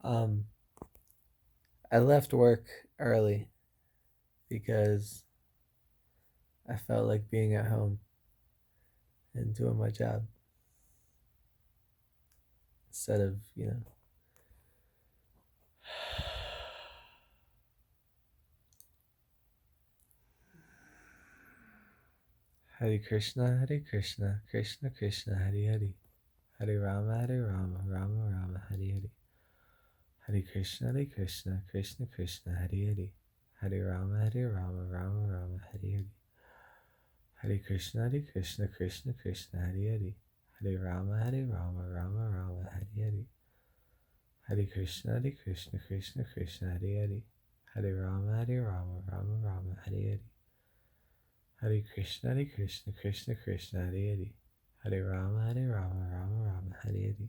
Um, I left work early because I felt like being at home and doing my job instead of, Hare Krishna, Hare Krishna, Krishna Krishna, Hare Hare, Hare Rama, Hare Rama, Rama Rama, Hare Hare, Hare Krishna, Hare Krishna, Krishna Krishna, Hare Hare, Hare Rama, Hare Rama, Rama Rama, Hare Hare, Hare Krishna, Hare Krishna, Krishna Krishna, Hare Hare, Hare Rama, Hare Rama, Rama Rama, Hare Hare, Hare Krishna, Hare Krishna, Krishna Krishna, Hare Hare, Hare Rama, Hare Rama, Rama Rama, Hare Hare, Hare Krishna, Hare Krishna, Krishna Krishna, Hare Hare, Hare Rama, Hare Rama, Rama Rama, Hare Hare.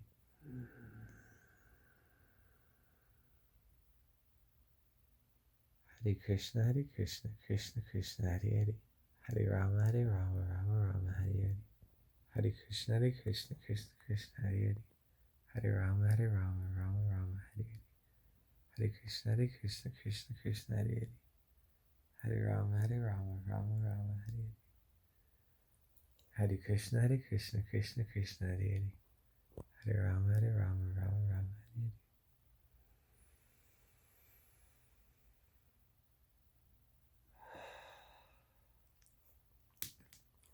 Hare Krishna, Hare Krishna, Krishna Krishna, Hare Hare, Hare Rama, Hare Rama, Rama Rama, Hare Hare, Hare Krishna, Hare Krishna, Krishna Krishna, Hare Hare, Hare Rama, Hare Rama, Rama Rama, Hare Hare, Hare Krishna, Hare Krishna, Krishna Krishna, Hare Hare, Hare Rama, Hare Rama, Rama Rama, Hare Hare, Hare Krishna, Hare Krishna, Krishna Krishna, Hare Hare, Hare Rama, Hare Rama, Rama Rama, Hare Hare.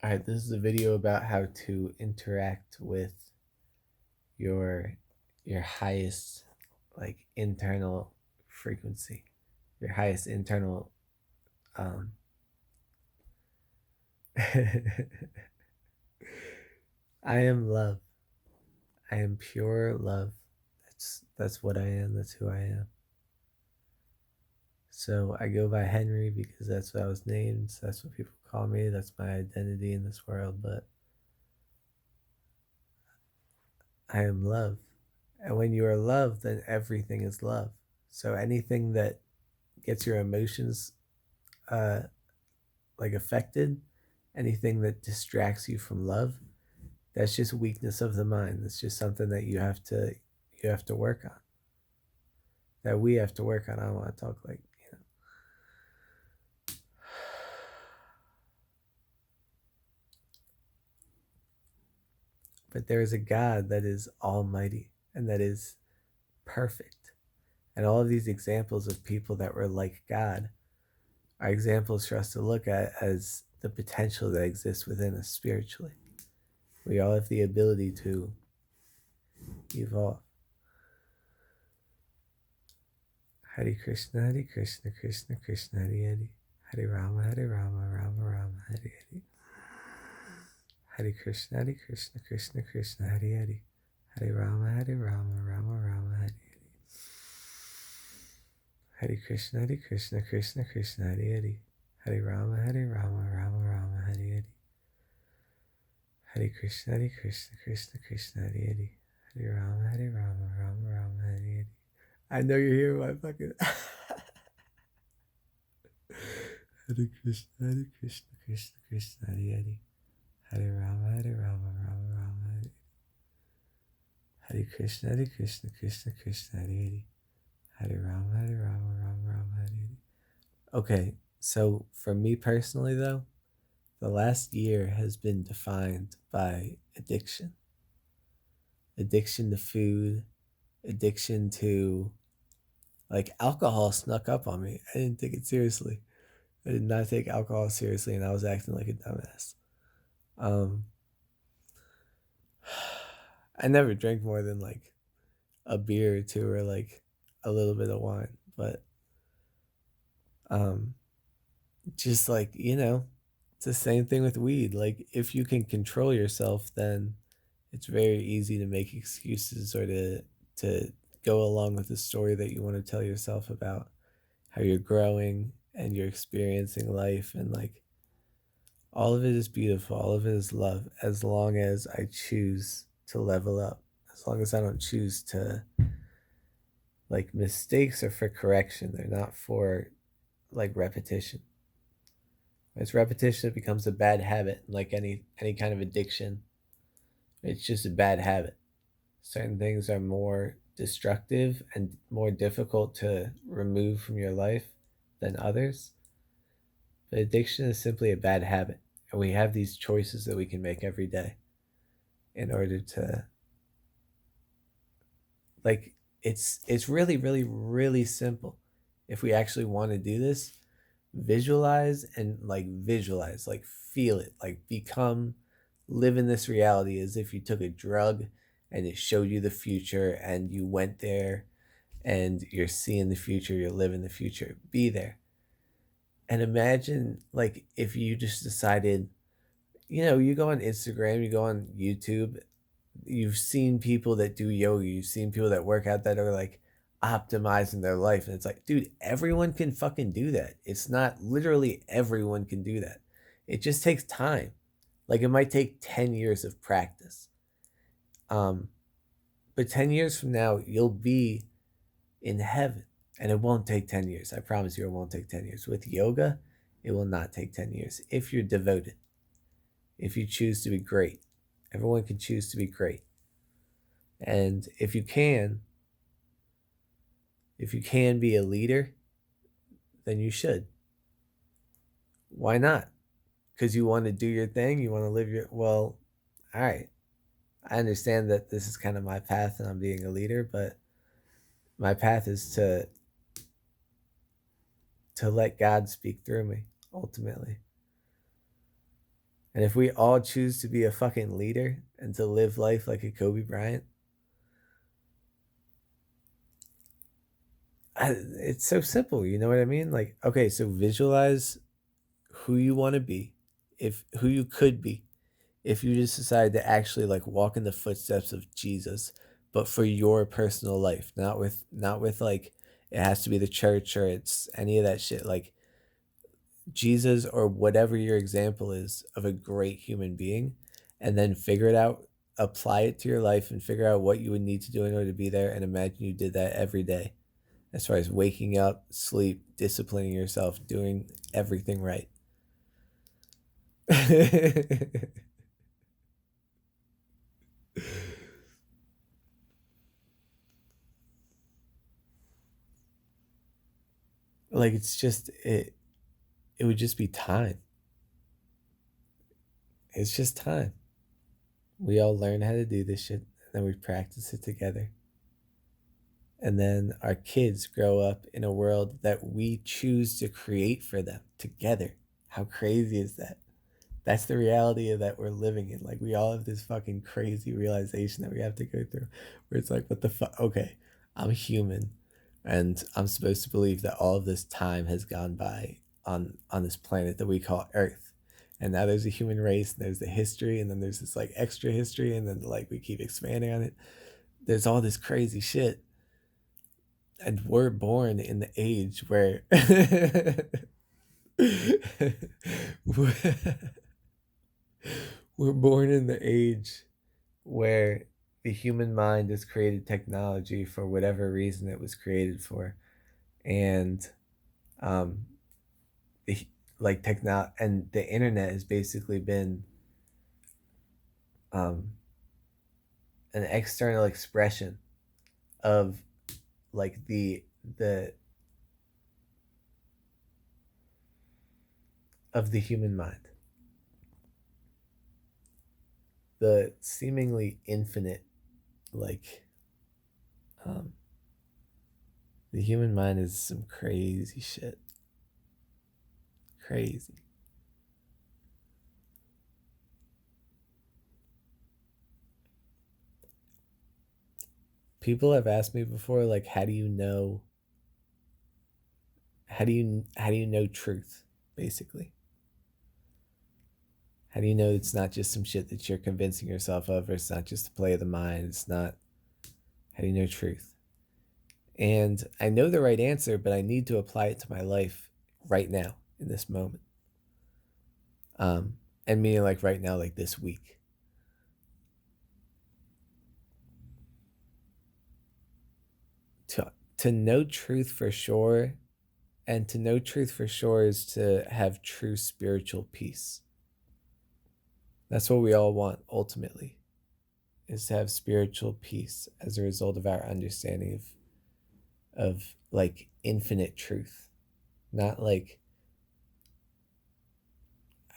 Alright, this is a video about how to interact with your your highest internal frequency, your highest internal um I am love. I am pure love. That's what I am, that's who I am. So I go by Henry because that's what I was named, so that's what people call me, that's my identity in this world, but I am love. And when you are love, then everything is love. So anything that gets your emotions uh affected, anything that distracts you from love, that's just weakness of the mind. That's just something that you have to work on. That we have to work on. I don't want to talk like. But there is a God that is almighty and that is perfect. And all of these examples of people that were like God are examples for us to look at as the potential that exists within us spiritually. We all have the ability to evolve. Hare Krishna, Hare Krishna, Krishna Krishna, Hare Hare, Hare Rama, Hare Rama, Rama Rama, Hare Hare, Hare Krishna, Hare Krishna, Krishna Krishna, Hare Hare, Hare Rama, Hare Rama, Rama Rama, Hare Hare, Hare Krishna, Hare Krishna, Krishna Krishna, Hare Hare, Hare Rama, Hare Rama, Rama Rama, Hare Hare, Hare Krishna, Hare Krishna, Krishna Krishna, Hare Hare, Hare Rama, Hare Rama, Rama Rama, Hare Hare. I know you're here, my fucking. Hare Krishna, Hare Krishna, Krishna Krishna, Hare Hare, Hare Rama, Hare Rama, Rama Rama, Hare Hare. Hare Krishna, Hare Krishna, Krishna Krishna, Hare Hare, Hare Rama, Hare Rama, Rama Rama, Hare Hare. Okay, so for me personally, though, the last year has been defined by addiction. Addiction to food, addiction to alcohol snuck up on me. I didn't take it seriously. I did not take alcohol seriously, and I was acting like a dumbass. Um, I never drank more than a beer or two or a little bit of wine, but um, just it's the same thing with weed. Like if you can control yourself, then it's very easy to make excuses or to go along with the story that you want to tell yourself about how you're growing and you're experiencing life and all of it is beautiful, all of it is love as long as I choose to level up, as long as I don't choose to mistakes are for correction, they're not for repetition. It's repetition, it becomes a bad habit, like any kind of addiction. It's just a bad habit. Certain things are more destructive and more difficult to remove from your life than others. But addiction is simply a bad habit. And we have these choices that we can make every day in order to, like, it's really, really, really simple. If we actually want to do this, visualize, like feel it, like become, live in this reality as if you took a drug and it showed you the future and you went there and you're seeing the future, you're living the future. Be there. And imagine, like, if you just decided, you go on Instagram, you go on YouTube, you've seen people that do yoga, you've seen people that work out that are like optimizing their life. And it's like, dude, everyone can fucking do that. It's not literally everyone can do that. It just takes time. Like it might take 10 years of practice. But 10 years from now, you'll be in heaven. And it won't take 10 years. I promise you, it won't take 10 years. With yoga, it will not take 10 years if you're devoted, if you choose to be great. Everyone can choose to be great. And if you can be a leader, then you should. Why not? Because you want to do your thing, you want to live your, well, all right. I understand that this is kind of my path and I'm being a leader, but my path is to let God speak through me, ultimately. And if we all choose to be a fucking leader and to live life like a Kobe Bryant, it's so simple, you know what I mean? Like, okay, so visualize who you want to be, who you could be, if you just decide to actually like walk in the footsteps of Jesus, but for your personal life, not with like it has to be the church or it's any of that shit. Like Jesus or whatever your example is of a great human being, and then figure it out, apply it to your life, and figure out what you would need to do in order to be there. And imagine you did that every day, as far as waking up, sleep, disciplining yourself, doing everything right. Like it would just be time. It's just time. We all learn how to do this shit, and then we practice it together. And then our kids grow up in a world that we choose to create for them together. How crazy is that? That's the reality of that we're living in. Like we all have this fucking crazy realization that we have to go through where it's like, what the fuck? Okay, I'm human and I'm supposed to believe that all of this time has gone by on this planet that we call Earth. And now there's a human race, and there's the history, and then there's this like extra history, and then like we keep expanding on it. There's all this crazy shit. And we're born in the age where we're born in the age where the human mind has created technology for whatever reason it was created for. And um the, like techno and the internet has basically been um an external expression of like the of the human mind, the seemingly infinite, like um the human mind is some crazy shit. Crazy. People have asked me before, like, how do you know truth, basically? How do you know it's not just some shit that you're convincing yourself of, or it's not just a play of the mind? It's not. How do you know truth? And I know the right answer, but I need to apply it to my life right now, in this moment. And meaning like right now, like this week. To know truth for sure, and to know truth for sure is to have true spiritual peace. That's what we all want ultimately. is to have spiritual peace as a result of our understanding of like infinite truth, not like,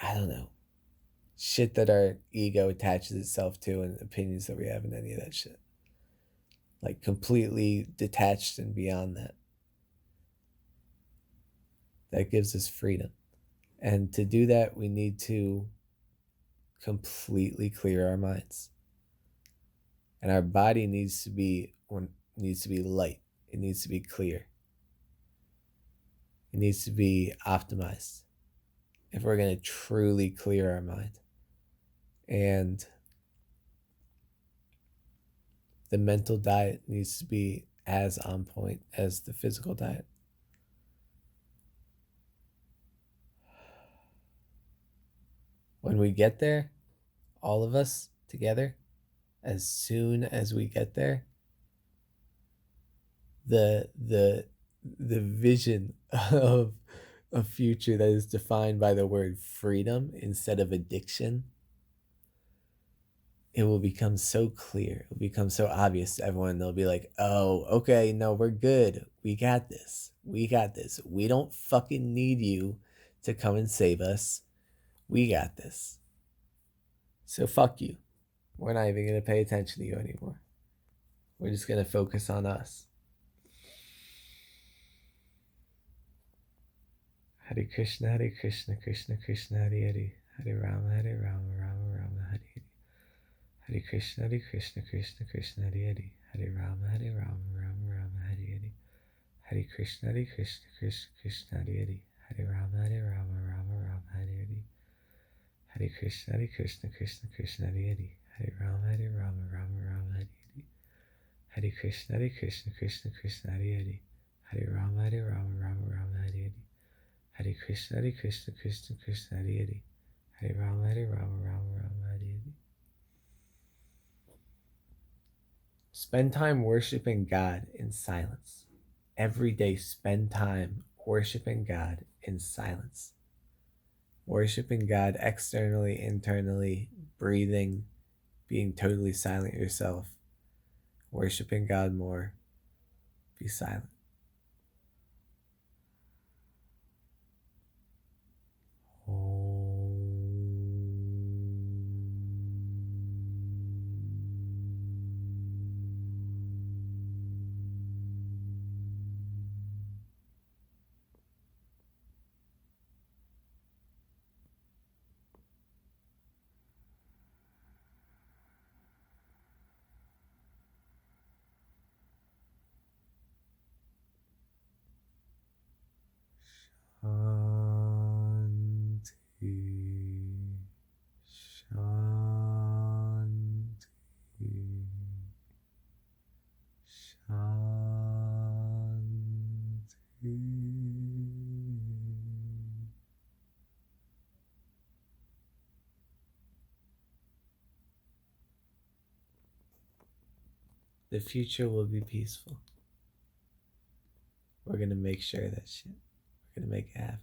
I don't know, shit that our ego attaches itself to and opinions that we have and any of that shit. Like completely detached and beyond that. That gives us freedom. And to do that, we need to completely clear our minds. And our body needs to be light. It needs to be clear. It needs to be optimized if we're going to truly clear our mind. And the mental diet needs to be as on point as the physical diet. When we get there, all of us together, as soon as we get there, the vision of a future that is defined by the word freedom instead of addiction, it will become so clear. It will become so obvious to everyone. They'll be like, oh, okay, no, we're good. We got this. We got this. We don't fucking need you to come and save us. We got this. So fuck you. We're not even going to pay attention to you anymore. We're just going to focus on us. Hare Krishna, Krishna Krishna, Hare Hare. Hare Rama, Rama Rama, Hare Hare. Hare Krishna, Krishna Krishna, Hare Hare. Hare Rama, Rama Rama, Hare Hare. Hare Krishna, Krishna Krishna, Hare Hare. Hare Rama, Rama Rama, Hare Hare. Hare Krishna, Krishna Krishna, Hare Hare. Hare Rama, Rama Rama, Hare Hare. Hare Krishna, Krishna Krishna, Hare Hare. Hare Rama, Rama Rama, Hare Hare. Hare Krishna, Krishna Krishna, Hare Hare. Hare Rama, Rama Rama, Hare Hare. Spend time worshiping God in silence. Every day, spend time worshiping God in silence. Worshiping God externally, internally, breathing, being totally silent yourself. Worshiping God more. Be silent. The future will be peaceful. We're going to make sure of that shit. We're going to make it happen.